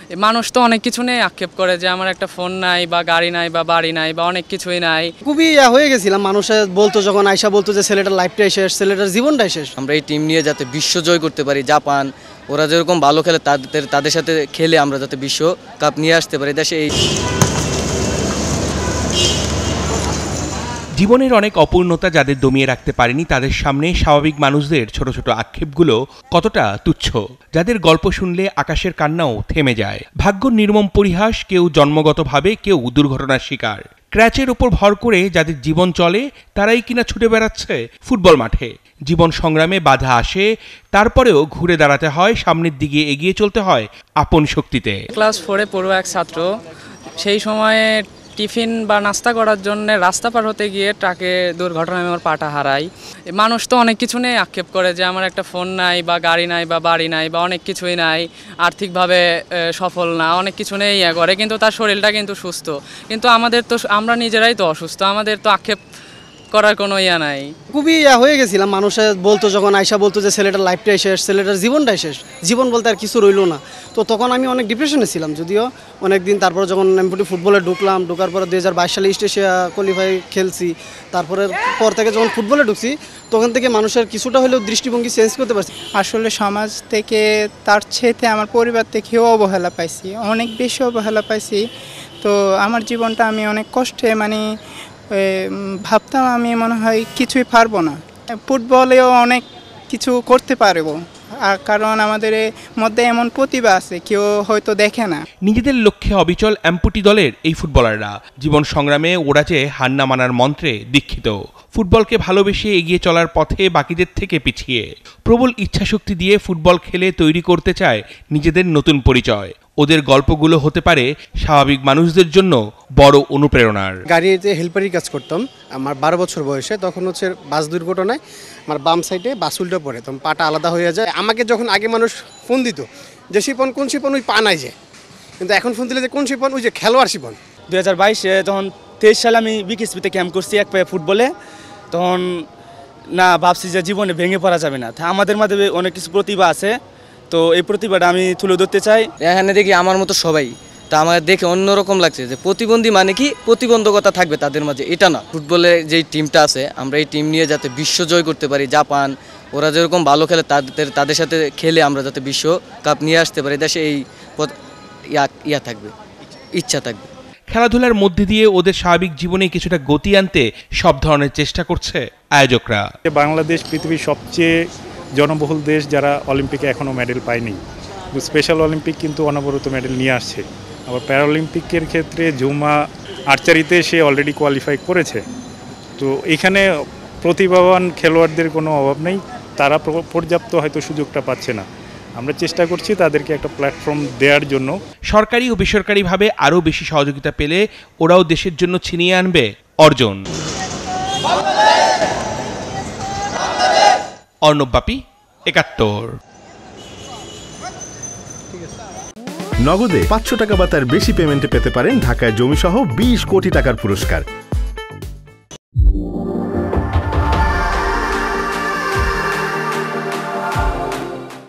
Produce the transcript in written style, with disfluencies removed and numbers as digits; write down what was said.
মানুষ তো অনেক কিছু নিয়ে আক্ষেপ করে যে আমার একটা ফোন নাই বা গাড়ি নাই বা বাড়ি নাই বা অনেক কিছুই নাই। খুবই হয়ে গেছিলাম, মানুষে বলতো যখন আয়সা বলতো যে ছেলেটার লাইফটাই শেষ, ছেলেটার জীবনটাই শেষ। আমরা এই টিম নিয়ে যাতে বিশ্ব জয় করতে পারি, জাপান ওরা যেরকম ভালো খেলে তাদের সাথে খেলে আমরা যাতে বিশ্ব কাপ নিয়ে আসতে পারি দেশে। এই জীবনের অনেক অপূর্ণতা যাদের দমিয়ে রাখতে পারেনি তাদের সামনে স্বাভাবিক মানুষদের ছোট ছোট আক্ষেপগুলো কতটা তুচ্ছ, যাদের গল্প শুনলে আকাশের কান্নাও থেমে যায়। ভাগ্যর নির্মম পরিহাস, কেউ জন্মগতভাবে, কেউ দুর্ঘটনার শিকার। ক্র্যাচের ওপর ভর করে যাদের জীবন চলে তারাই কিনা ছুটে বেড়াচ্ছে ফুটবল মাঠে। জীবন সংগ্রামে বাধা আসে, তারপরেও ঘুরে দাঁড়াতে হয়, সামনের দিকে এগিয়ে চলতে হয় আপন শক্তিতে। ক্লাস 4-এ পড়ুয়া এক ছাত্র, সেই সময়ে টিফিন বা নাস্তা করার জন্য রাস্তা পার হতে গিয়ে ট্রাকে দুর্ঘটনায় আমার পাটা হারাই। মানুষ তো অনেক কিছু নিয়ে আক্ষেপ করে যে আমার একটা ফোন নাই বা গাড়ি নাই বা বাড়ি নাই বা অনেক কিছুই নাই, আর্থিকভাবে সফল না, অনেক কিছু নিয়ে করে, কিন্তু তার শরীরটা কিন্তু সুস্থ। কিন্তু আমরা নিজেরাই তো অসুস্থ, আমাদের তো আক্ষেপ করার কোনো নাই। খুবই হয়ে গেছিলাম, মানুষে বলতো যখন আয়সা বলতো যে ছেলেটার লাইফটাই শেষ, ছেলেটার জীবনটাই শেষ, জীবন বলতে আর কিছু রইলো না। তো তখন আমি অনেক ডিপ্রেশনে ছিলাম, যদিও অনেক দিন। তারপর যখন এমপুটি ফুটবলে ঢোকার পরে 2022 সালে ইস্ট এশিয়া কোয়ালিফাই খেলছি, তারপরের পর থেকে যখন ফুটবলে ঢুকছি তখন থেকে মানুষের কিছুটা হলেও দৃষ্টিভঙ্গি চেঞ্জ করতে পারছি। আসলে সমাজ থেকে তার চেয়ে আমার পরিবার থেকেও অবহেলা পাইছি, অনেক বেশি অবহেলা পাইছি। তো আমার জীবনটা আমি অনেক কষ্টে ভাবতাম আমি মনে হয় কিছুই পারবো না, ফুটবলেও অনেক কিছু করতে পারবো, কারণ আমাদের মধ্যে এমন প্রতিভা আছে কেউ হয়তো দেখে না। নিজেদের লক্ষ্যে অবিচল অ্যাম্পুটি দলের এই ফুটবলাররা জীবন সংগ্রামে ওরা যে হার না মানার মন্ত্রে দীক্ষিত। ফুটবলকে ভালোবেসে এগিয়ে চলার পথে বাকিদের থেকে পিছিয়ে প্রবল ইচ্ছাশক্তি দিয়ে ফুটবল খেলে তৈরি করতে চায় নিজেদের নতুন পরিচয়। ওদের গল্পগুলো হতে পারে স্বাভাবিক মানুষদের জন্য বড় অনুপ্রেরণার। গাড়িতে হেল্পারি কাজ করতাম আমার 12 বছর বয়সে। তখন হচ্ছে বাস দুর্ঘটনায় আমার বাম সাইডে বাস উল্টা পড়ে, তখন পাটা আলাদা হয়ে যায়। আমাকে যখন আগে মানুষ ফোন দিত যে শিপন কোন শিপন, ওই পা নাই যে, কিন্তু এখন ফোন দিলে যে কোন শিপন, ওই যে খেলোয়াড় শিপন। 2022-এ তখন 23 সালে আমি বিকেএসপিতে ক্যাম্প করছি এক পায়ে ফুটবলে। তখন না ভাবছি যে জীবনে ভেঙে পড়া যাবে না, আমাদের মধ্যে অনেক কিছু প্রতিভা আছে, তো এই প্রতিভাটা আমি তুলে ধরতে চাই। এখানে দেখি আমার মতো সবাই, তা আমার দেখে অন্যরকম লাগছে যে প্রতিবন্ধী মানে কি প্রতিবন্ধকতা থাকবে তাদের মাঝে, এটা না। ফুটবলে যেই টিমটা আছে আমরা এই টিম নিয়ে যাতে বিশ্ব জয় করতে পারি, জাপান ওরা যেরকম ভালো খেলে তাদের সাথে খেলে আমরা যাতে বিশ্ব কাপ নিয়ে আসতে পারি দেশে। এই থাকবে, ইচ্ছা থাকবে। খেলাধুলার মধ্যে দিয়ে ওদের স্বাভাবিক জীবনে কিছুটা গতি আনতে সব ধরনের চেষ্টা করছে আয়োজকরা। বাংলাদেশ পৃথিবীর সবচেয়ে জনবহুল দেশ যারা অলিম্পিকে এখনও মেডেল পায়নি। স্পেশাল অলিম্পিক কিন্তু অনবরত মেডেল নিয়ে আসছে। আবার প্যারালিম্পিকের ক্ষেত্রে জুমা আর্চারিতে সে অলরেডি কোয়ালিফাই করেছে। তো এখানে প্রতিভাবান খেলোয়াড়দের কোনো অভাব নেই, তারা পর্যাপ্ত হয়তো সুযোগটা পাচ্ছে না। আমরা চেষ্টা করছি তাদেরকে একটা প্ল্যাটফর্ম দেওয়ার জন্য। সরকারি ও বেসরকারিভাবে আরও বেশি সহযোগিতা পেলে ওরাও দেশের জন্য ছিনিয়ে আনবে অর্জন। অর্ণব বাপি, 71। নগদে 500 টাকা বা তার বেশি পেমেন্টে পেতে পারেন ঢাকায় জমিসহ 20 কোটি টাকার পুরস্কার।